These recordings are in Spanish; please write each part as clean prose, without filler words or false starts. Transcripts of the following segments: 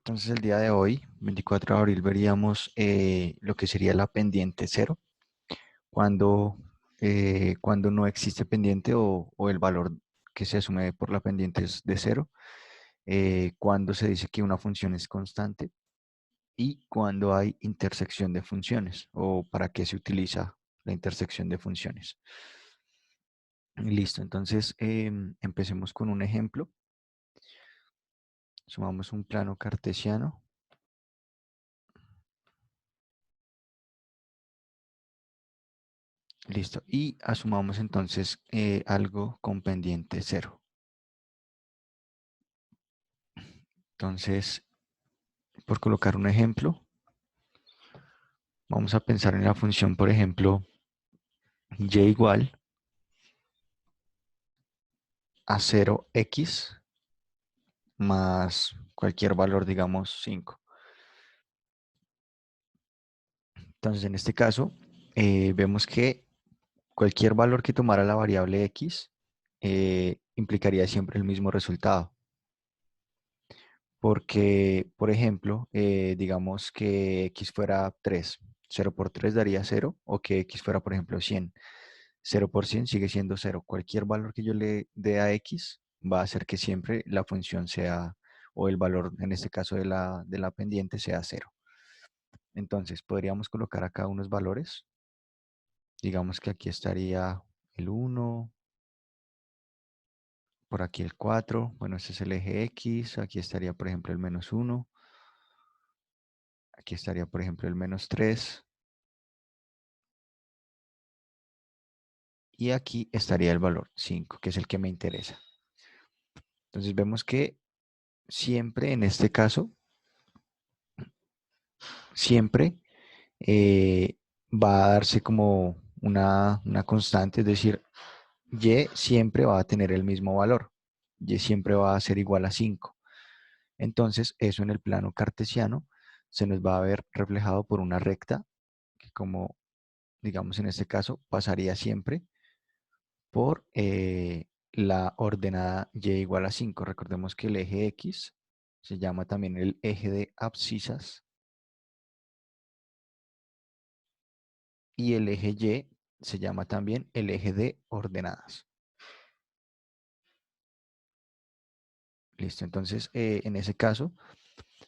Entonces el día de hoy, 24 de abril, veríamos lo que sería la pendiente cero, cuando, cuando no existe pendiente o el valor que se asume por la pendiente es de cero, cuando se dice que una función es constante y cuando hay intersección de funciones o para qué se utiliza la intersección de funciones. Listo, entonces empecemos con un ejemplo. Sumamos un plano cartesiano. Listo. Y asumamos entonces algo con pendiente cero. Entonces, por colocar un ejemplo, vamos a pensar en la función, por ejemplo, y igual a 0x más cualquier valor, digamos 5. Entonces, en este caso, vemos que cualquier valor que tomara la variable x implicaría siempre el mismo resultado. Porque, por ejemplo, digamos que x fuera 3, 0 por 3 daría 0, o que x fuera, por ejemplo, 100. 0 por 100 sigue siendo 0. Cualquier valor que yo le dé a x va a hacer que siempre la función sea, o el valor, en este caso de la pendiente, sea 0. Entonces, podríamos colocar acá unos valores. Digamos que aquí estaría el 1, por aquí el 4. Bueno, este es el eje x. Aquí estaría, por ejemplo, el menos 1. Aquí estaría, por ejemplo, el menos 3. Y aquí estaría el valor 5, que es el que me interesa. Entonces vemos que siempre en este caso, siempre va a darse como una constante, es decir, y siempre va a tener el mismo valor. Y siempre va a ser igual a 5. Entonces eso en el plano cartesiano se nos va a ver reflejado por una recta que, como digamos en este caso, pasaría siempre por la ordenada y igual a 5. Recordemos que el eje X se llama también el eje de abscisas y el eje Y se llama también el eje de ordenadas. Listo, entonces en ese caso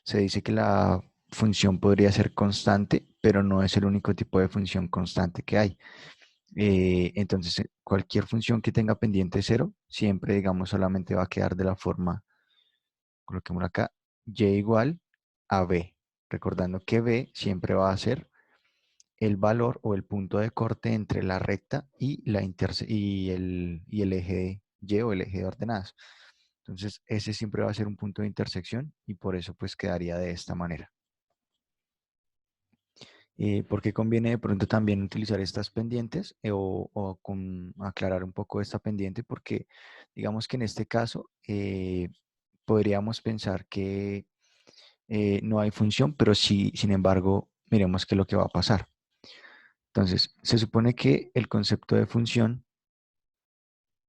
se dice que la función podría ser constante, pero no es el único tipo de función constante que hay. Entonces, cualquier función que tenga pendiente cero, siempre, digamos, solamente va a quedar de la forma, coloquémoslo acá, y igual a b, recordando que b siempre va a ser el valor o el punto de corte entre la recta y el eje de y o el eje de ordenadas. Entonces, ese siempre va a ser un punto de intersección y por eso pues quedaría de esta manera. ¿Por qué conviene de pronto también utilizar estas pendientes o aclarar un poco esta pendiente? Porque digamos que en este caso podríamos pensar que no hay función, pero sí, sin embargo, miremos qué es lo que va a pasar. Entonces, se supone que el concepto de función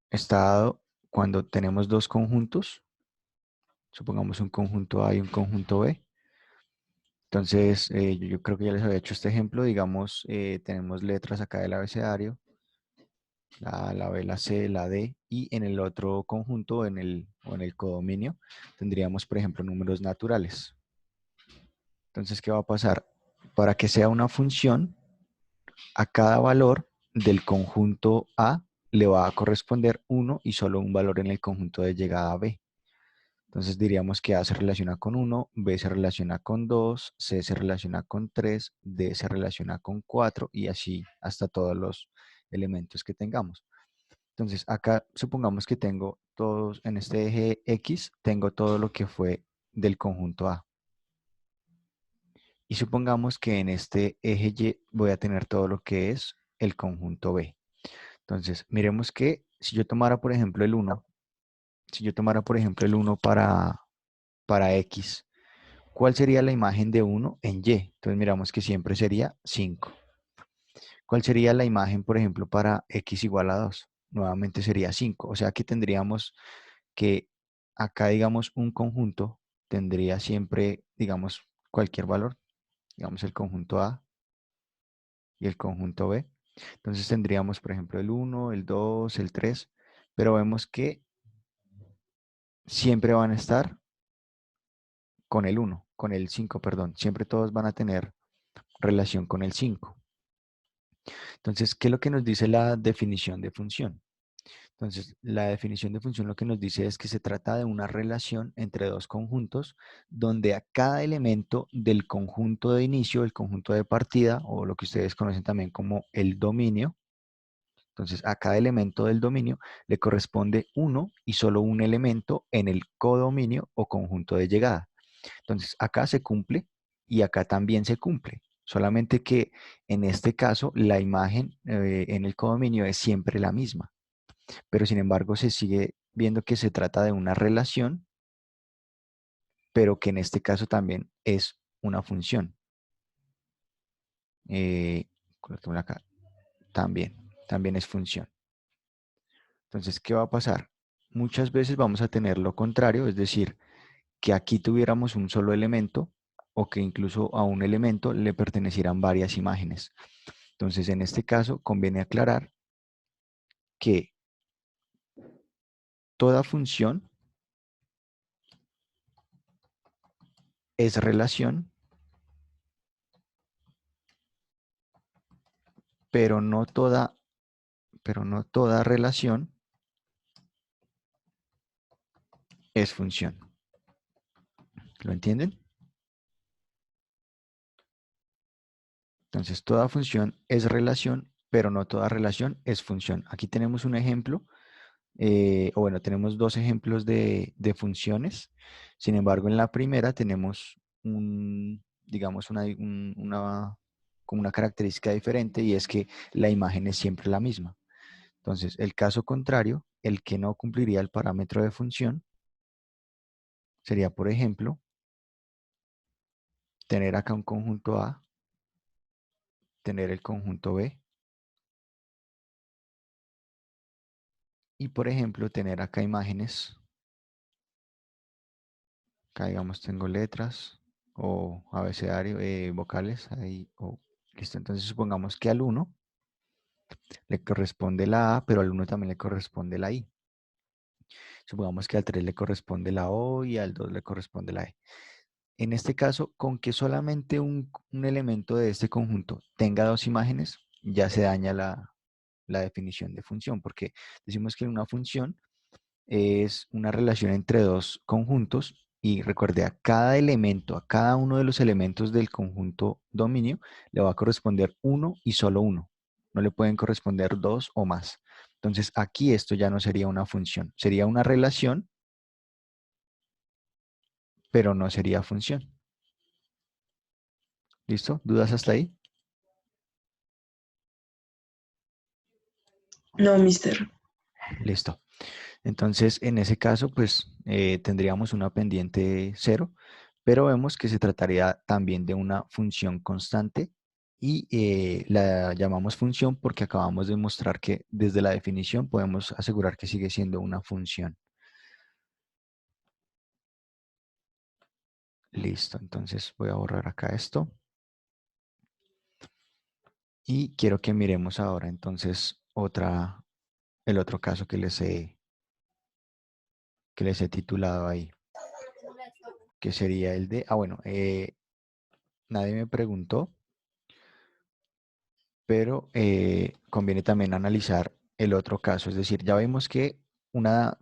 está dado cuando tenemos dos conjuntos, supongamos un conjunto A y un conjunto B. Entonces, yo creo que ya les había hecho este ejemplo. Digamos, tenemos letras acá del abecedario, la A, la B, la C, la D, y en el otro conjunto, o en el codominio, tendríamos, por ejemplo, números naturales. Entonces, ¿qué va a pasar? Para que sea una función, a cada valor del conjunto A le va a corresponder uno y solo un valor en el conjunto de llegada B. Entonces diríamos que A se relaciona con 1, B se relaciona con 2, C se relaciona con 3, D se relaciona con 4 y así hasta todos los elementos que tengamos. Entonces acá supongamos que tengo todos, en este eje X, tengo todo lo que fue del conjunto A. Y supongamos que en este eje Y voy a tener todo lo que es el conjunto B. Entonces, miremos que si yo tomara, por ejemplo, el 1, si yo tomara, por ejemplo, el 1 para X, ¿cuál sería la imagen de 1 en Y? Entonces, miramos que siempre sería 5. ¿Cuál sería la imagen, por ejemplo, para X igual a 2? Nuevamente sería 5. O sea que tendríamos que acá, digamos, un conjunto. tendría siempre, digamos, cualquier valor, digamos el conjunto A y el conjunto B. Entonces tendríamos, por ejemplo, el 1, el 2, el 3, pero vemos que siempre van a estar con el 1, con el 5, perdón. Siempre todos van a tener relación con el 5. Entonces, ¿qué es lo que nos dice la definición de función? Entonces, la definición de función lo que nos dice es que se trata de una relación entre dos conjuntos donde a cada elemento del conjunto de inicio, el conjunto de partida, o lo que ustedes conocen también como el dominio, entonces a cada elemento del dominio le corresponde uno y solo un elemento en el codominio o conjunto de llegada. Entonces, acá se cumple y acá también se cumple. Solamente que en este caso la imagen en el codominio es siempre la misma, pero sin embargo se sigue viendo que se trata de una relación, pero que en este caso también es una función. Eh, acá. También es función. Entonces, ¿qué va a pasar? Muchas veces vamos a tener lo contrario, es decir, que aquí tuviéramos un solo elemento o que incluso a un elemento le pertenecieran varias imágenes. Entonces, en este caso, conviene aclarar que toda función es relación, pero no toda, pero no toda relación es función. ¿Lo entienden? Entonces, toda función es relación, pero no toda relación es función. Aquí tenemos un ejemplo, o bueno, tenemos dos ejemplos de funciones. Sin embargo, en la primera tenemos digamos, como una característica diferente y es que la imagen es siempre la misma. Entonces, el caso contrario, el que no cumpliría el parámetro de función, sería, por ejemplo, tener acá un conjunto A, tener el conjunto B y, por ejemplo, tener acá imágenes. Acá, digamos, tengo letras o abecedario, vocales, ahí, listo. Entonces, supongamos que al uno le corresponde la A, pero al uno también le corresponde la I. Supongamos que al 3 le corresponde la O y al 2 le corresponde la E. En este caso, con que solamente un elemento de este conjunto tenga dos imágenes, ya se daña la definición de función, porque decimos que una función es una relación entre dos conjuntos y recuerde, a cada elemento, a cada uno de los elementos del conjunto dominio, le va a corresponder uno y solo uno. No le pueden corresponder dos o más. Entonces, aquí esto ya no sería una función, sería una relación, pero no sería función. ¿Listo? ¿Dudas hasta ahí? No, mister. Listo. Entonces, en ese caso, pues tendríamos una pendiente cero, pero vemos que se trataría también de una función constante y la llamamos función porque acabamos de mostrar que desde la definición podemos asegurar que sigue siendo una función. Listo, entonces voy a borrar acá esto y quiero que miremos ahora entonces el otro caso que les he titulado ahí, que sería el de, bueno, nadie me preguntó, pero conviene también analizar el otro caso. Es decir, ya vemos que una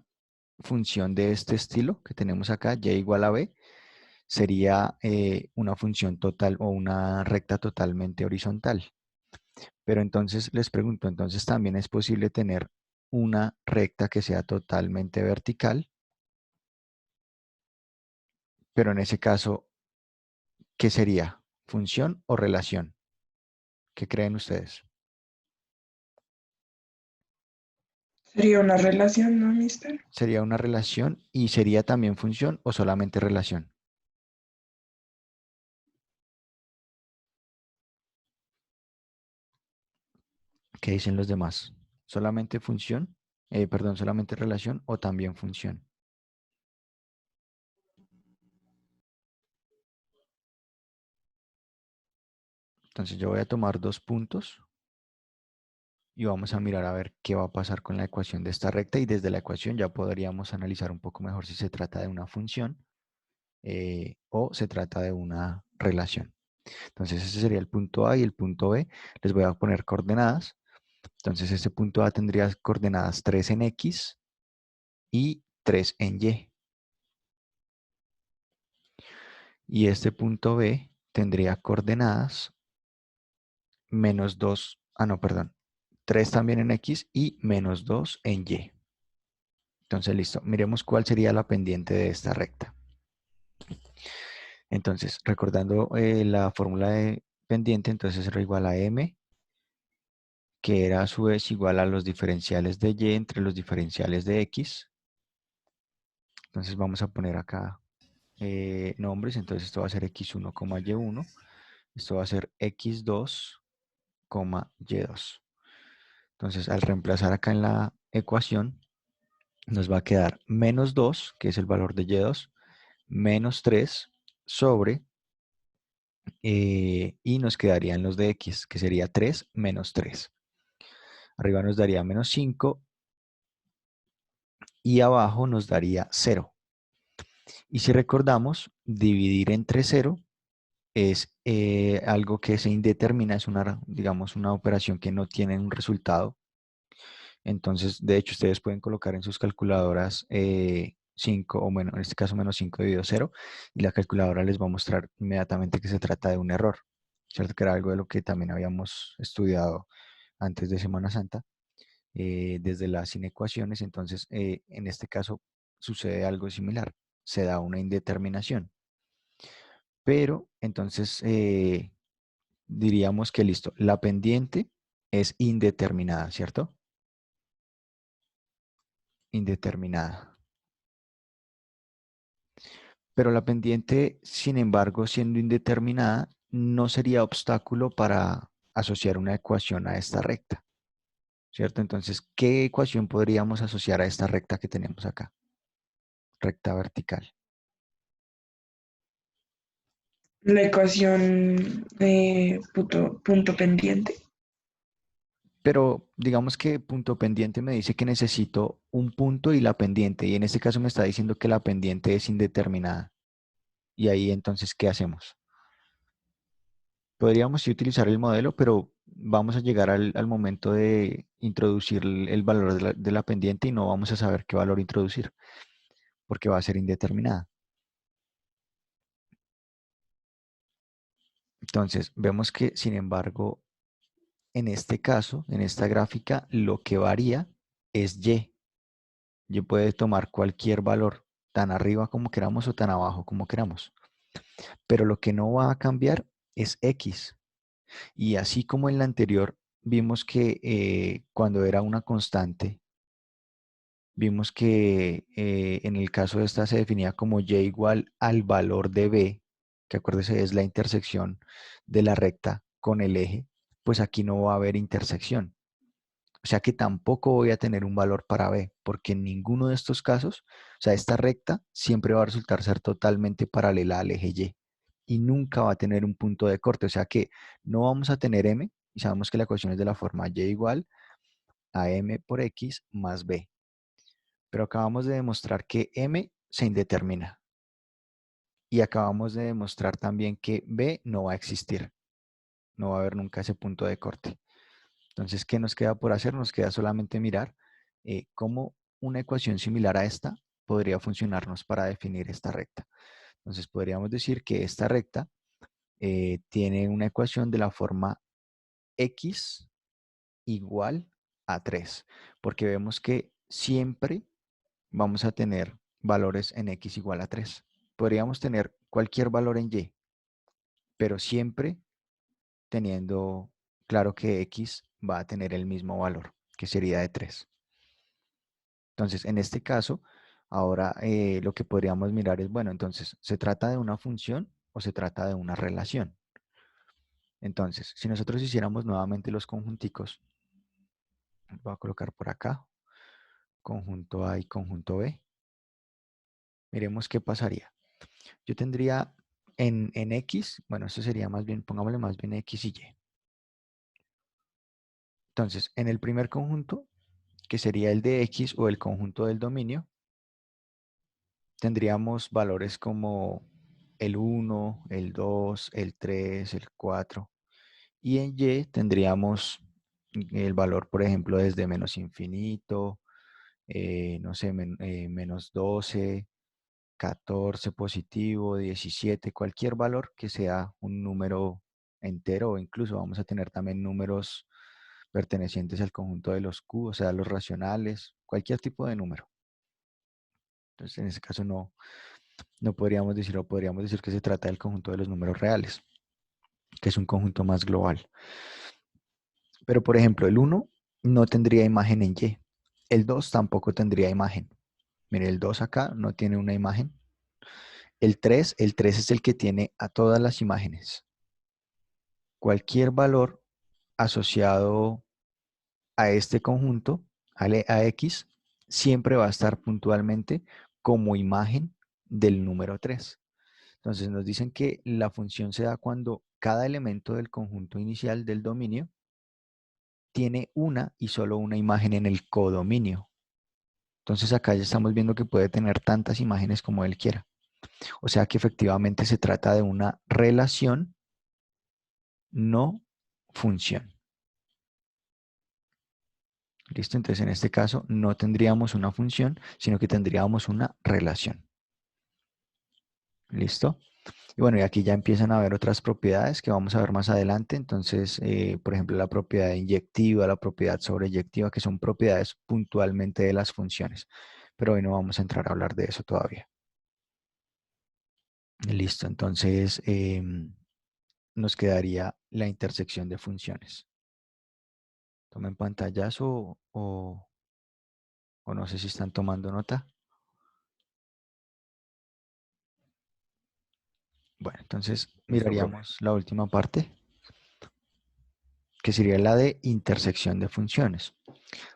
función de este estilo que tenemos acá, y igual a b, sería una función total o una recta totalmente horizontal. Pero entonces les pregunto, entonces también es posible tener una recta que sea totalmente vertical, pero en ese caso, ¿qué sería? ¿Función o relación? ¿Qué creen ustedes? Sería una relación, ¿no, mister? ¿Sería una relación y sería también función o solamente relación? ¿Qué dicen los demás? ¿Solamente función? Perdón, solamente relación o también función. Entonces yo voy a tomar dos puntos y vamos a mirar a ver qué va a pasar con la ecuación de esta recta y desde la ecuación ya podríamos analizar un poco mejor si se trata de una función o se trata de una relación. Entonces ese sería el punto A y el punto B. Les voy a poner coordenadas. Entonces este punto A tendría coordenadas 3 en X y 3 en Y. Y este punto B tendría coordenadas menos 2, no, perdón, 3 también en X y menos 2 en Y. Entonces, listo. Miremos cuál sería la pendiente de esta recta. Entonces, recordando la fórmula de pendiente, entonces era igual a M, que era a su vez igual a los diferenciales de Y entre los diferenciales de X. Entonces, vamos a poner acá nombres. Entonces, esto va a ser X1, Y1. Esto va a ser X2, Y2. Entonces, al reemplazar acá en la ecuación, nos va a quedar menos 2, que es el valor de Y2, menos 3 sobre, y nos quedarían los de X, que sería 3 menos 3. Arriba nos daría menos 5 y abajo nos daría 0. Y si recordamos, dividir entre 0 es algo que se indetermina, es una, digamos, una operación que no tiene un resultado. Entonces, de hecho, ustedes pueden colocar en sus calculadoras 5 o bueno, en este caso menos 5 dividido 0 y la calculadora les va a mostrar inmediatamente que se trata de un error, ¿cierto? Que era algo de lo que también habíamos estudiado antes de Semana Santa, desde las inecuaciones. Entonces, en este caso sucede algo similar, se da una indeterminación. Pero entonces diríamos que listo, la pendiente es indeterminada, ¿cierto? Indeterminada. Pero la pendiente, sin embargo, siendo indeterminada, no sería obstáculo para asociar una ecuación a esta recta, ¿cierto? Entonces, ¿qué ecuación podríamos asociar a esta recta que tenemos acá? Recta vertical. La ecuación de punto pendiente. Pero digamos que punto pendiente me dice que necesito un punto y la pendiente, y en este caso me está diciendo que la pendiente es indeterminada. Y ahí entonces, ¿qué hacemos? Podríamos sí utilizar el modelo, pero vamos a llegar al momento de introducir el valor de la pendiente y no vamos a saber qué valor introducir, porque va a ser indeterminada. Entonces, vemos que, sin embargo, en este caso, en esta gráfica, lo que varía es Y. Y puede tomar cualquier valor, tan arriba como queramos o tan abajo como queramos. Pero lo que no va a cambiar es X. Y así como en la anterior, vimos que cuando era una constante, vimos que en el caso de esta se definía como y igual al valor de b, que acuérdese es la intersección de la recta con el eje, pues aquí no va a haber intersección. O sea que tampoco voy a tener un valor para b, porque en ninguno de estos casos, o sea, esta recta siempre va a resultar ser totalmente paralela al eje y nunca va a tener un punto de corte. O sea que no vamos a tener m, y sabemos que la ecuación es de la forma y igual a m por x más b. Pero acabamos de demostrar que M se indetermina. Y acabamos de demostrar también que B no va a existir. No va a haber nunca ese punto de corte. Entonces, ¿qué nos queda por hacer? Nos queda solamente mirar cómo una ecuación similar a esta podría funcionarnos para definir esta recta. Entonces, podríamos decir que esta recta tiene una ecuación de la forma x igual a 3, porque vemos que siempre vamos a tener valores en x igual a 3. Podríamos tener cualquier valor en y, pero siempre teniendo claro que x va a tener el mismo valor, que sería de 3. Entonces, en este caso, ahora lo que podríamos mirar es, bueno, entonces, ¿se trata de una función o se trata de una relación? Entonces, si nosotros hiciéramos nuevamente los conjunticos, voy a colocar por acá, conjunto A y conjunto B, miremos qué pasaría. Yo tendría en X, bueno, esto sería más bien, pongámosle más bien X y Y. Entonces, en el primer conjunto, que sería el de X o el conjunto del dominio, tendríamos valores como el 1, el 2, el 3, el 4. Y en Y tendríamos el valor, por ejemplo, desde menos infinito, no sé, menos 12, 14 positivo, 17, cualquier valor que sea un número entero, o incluso vamos a tener también números pertenecientes al conjunto de los Q, o sea, los racionales, cualquier tipo de número. Entonces, en ese caso no podríamos decirlo, podríamos decir que se trata del conjunto de los números reales, que es un conjunto más global. Pero, por ejemplo, el 1 no tendría imagen en Y. El 2 tampoco tendría imagen. Mire, el 2 acá no tiene una imagen. El tres es el que tiene a todas las imágenes. Cualquier valor asociado a este conjunto, a X, siempre va a estar puntualmente como imagen del número 3. Entonces nos dicen que la función se da cuando cada elemento del conjunto inicial del dominio tiene una y solo una imagen en el codominio. Entonces acá ya estamos viendo que puede tener tantas imágenes como él quiera. O sea que efectivamente se trata de una relación, no función. ¿Listo? Entonces en este caso no tendríamos una función, sino que tendríamos una relación. ¿Listo? Y bueno, y aquí ya empiezan a haber otras propiedades que vamos a ver más adelante. Entonces, por ejemplo, la propiedad inyectiva, la propiedad sobreyectiva, que son propiedades puntualmente de las funciones. Pero hoy no vamos a entrar a hablar de eso todavía. Listo, entonces nos quedaría la intersección de funciones. Tomen pantallazo o no sé si están tomando nota. Bueno, entonces Listo, profe. miraríamos la última parte, que sería la de intersección de funciones.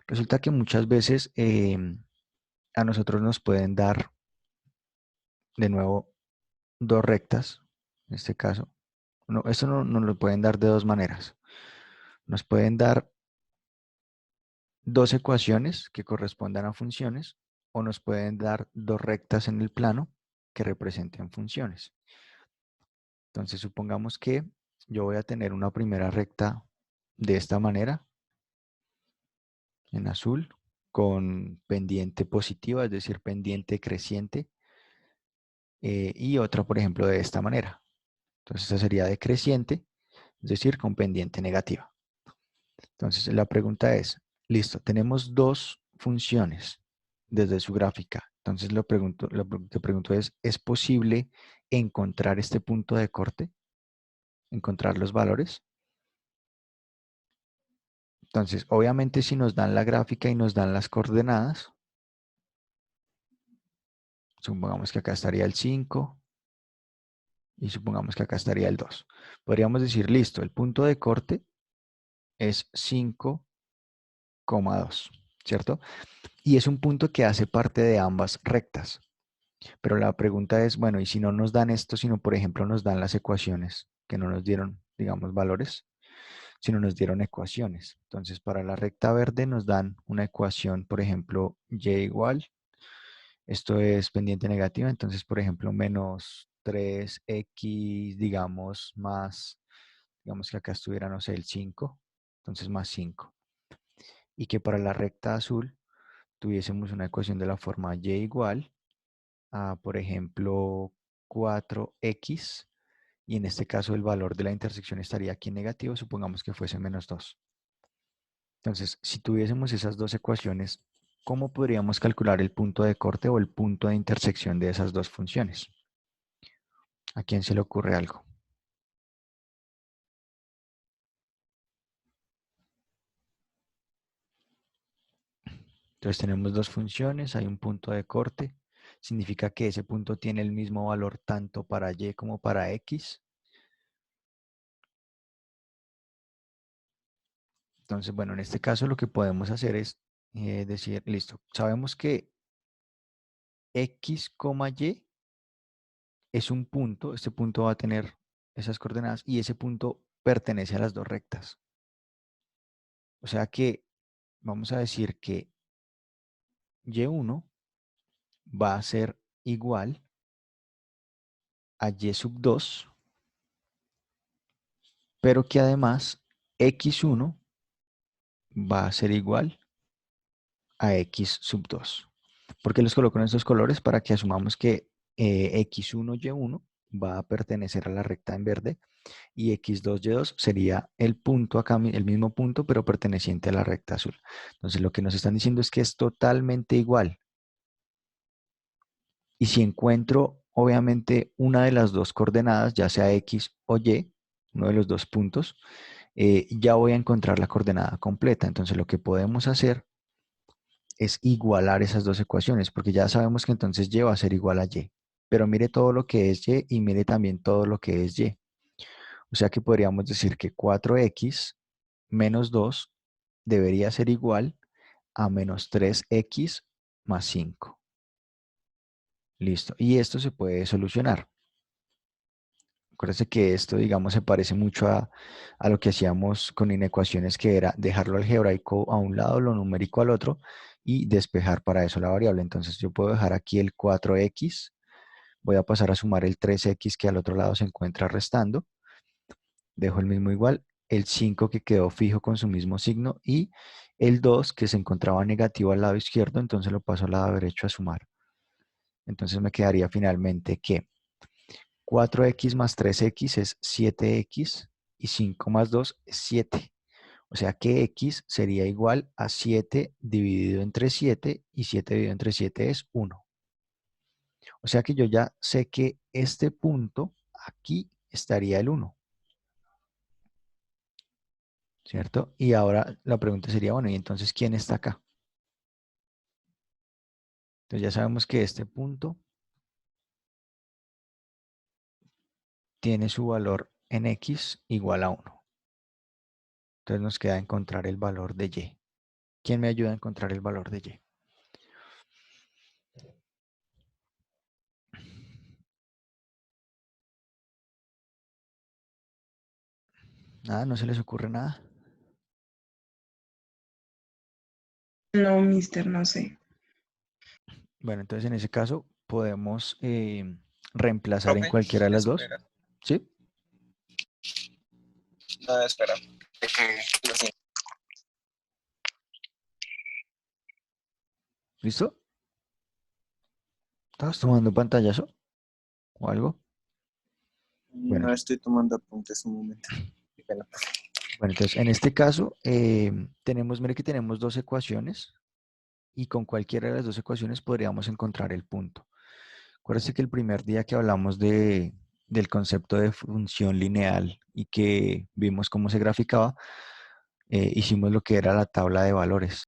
Resulta que muchas veces a nosotros nos pueden dar, de nuevo, dos rectas, en este caso. No, esto nos lo pueden dar de dos maneras. Nos pueden dar dos ecuaciones que correspondan a funciones o nos pueden dar dos rectas en el plano que representen funciones. Entonces, supongamos que yo voy a tener una primera recta de esta manera, en azul, con pendiente positiva, es decir, pendiente creciente, y otra, por ejemplo, de esta manera. Entonces, esta sería decreciente, es decir, con pendiente negativa. Entonces, la pregunta es, listo, tenemos dos funciones desde su gráfica. Entonces, lo que pregunto ¿es posible encontrar este punto de corte? ¿Encontrar los valores? Entonces, obviamente, si nos dan la gráfica y nos dan las coordenadas, supongamos que acá estaría el 5 y supongamos que acá estaría el 2. Podríamos decir, listo, el punto de corte es 5,2, ¿cierto? Y es un punto que hace parte de ambas rectas. Pero la pregunta es, bueno, ¿y si no nos dan esto, sino por ejemplo nos dan las ecuaciones, que no nos dieron, digamos, valores, sino nos dieron ecuaciones? Entonces, para la recta verde nos dan una ecuación, por ejemplo, y igual, esto es pendiente negativa, entonces, por ejemplo, menos 3x, digamos, más, digamos que acá estuviera, no sé, el 5, entonces más 5. Y que para la recta azul tuviésemos una ecuación de la forma y igual a, por ejemplo, 4x, y en este caso el valor de la intersección estaría aquí en negativo, supongamos que fuese menos 2. Entonces, si tuviésemos esas dos ecuaciones, ¿cómo podríamos calcular el punto de corte o el punto de intersección de esas dos funciones? ¿A quién se le ocurre algo? Entonces tenemos dos funciones, hay un punto de corte, significa que ese punto tiene el mismo valor tanto para y como para x. Entonces, bueno, en este caso lo que podemos hacer es decir, listo, sabemos que x, y es un punto, este punto va a tener esas coordenadas y ese punto pertenece a las dos rectas. O sea que vamos a decir que y1 va a ser igual a y2, pero que además x1 va a ser igual a x2. ¿Por qué los coloco en estos colores? Para que asumamos que x1, y1 va a pertenecer a la recta en verde y x2, y2 sería el punto acá, el mismo punto, pero perteneciente a la recta azul. Entonces lo que nos están diciendo es que es totalmente igual. Y si encuentro, obviamente, una de las dos coordenadas, ya sea x o y, uno de los dos puntos, ya voy a encontrar la coordenada completa. Entonces lo que podemos hacer es igualar esas dos ecuaciones, porque ya sabemos que entonces y va a ser igual a y. Pero mire todo lo que es y y mire también todo lo que es y. O sea que podríamos decir que 4x menos 2 debería ser igual a menos 3x más 5. Listo. Y esto se puede solucionar. Acuérdense que esto, digamos, se parece mucho a lo que hacíamos con inecuaciones, que era dejar lo algebraico a un lado, lo numérico al otro, y despejar para eso la variable. Entonces yo puedo dejar aquí el 4x, voy a pasar a sumar el 3x que al otro lado se encuentra restando, dejo el mismo igual, el 5 que quedó fijo con su mismo signo, y el 2 que se encontraba negativo al lado izquierdo, entonces lo paso al lado derecho a sumar. Entonces me quedaría finalmente que 4x más 3x es 7x y 5 más 2 es 7. O sea que x sería igual a 7 dividido entre 7 y 7 dividido entre 7 es 1. O sea que yo ya sé que este punto aquí estaría el 1, ¿cierto? Y ahora la pregunta sería, bueno, ¿y entonces quién está acá? Entonces ya sabemos que este punto tiene su valor en x igual a 1. Entonces nos queda encontrar el valor de y. ¿Quién me ayuda a encontrar el valor de y? Nada, no se les ocurre nada. No, mister, no sé. Bueno, entonces en ese caso podemos reemplazar en Profe, cualquiera de las dos. espera. ¿Sí? No, espera. Lo siento. ¿Listo? ¿Estabas tomando pantallazo o algo? Bueno, No estoy tomando apuntes un momento. Qué pena. bueno, entonces en este caso mire que tenemos dos ecuaciones y con cualquiera de las dos ecuaciones podríamos encontrar el punto. Acuérdense que el primer día que hablamos del concepto de función lineal y que vimos cómo se graficaba, hicimos lo que era la tabla de valores.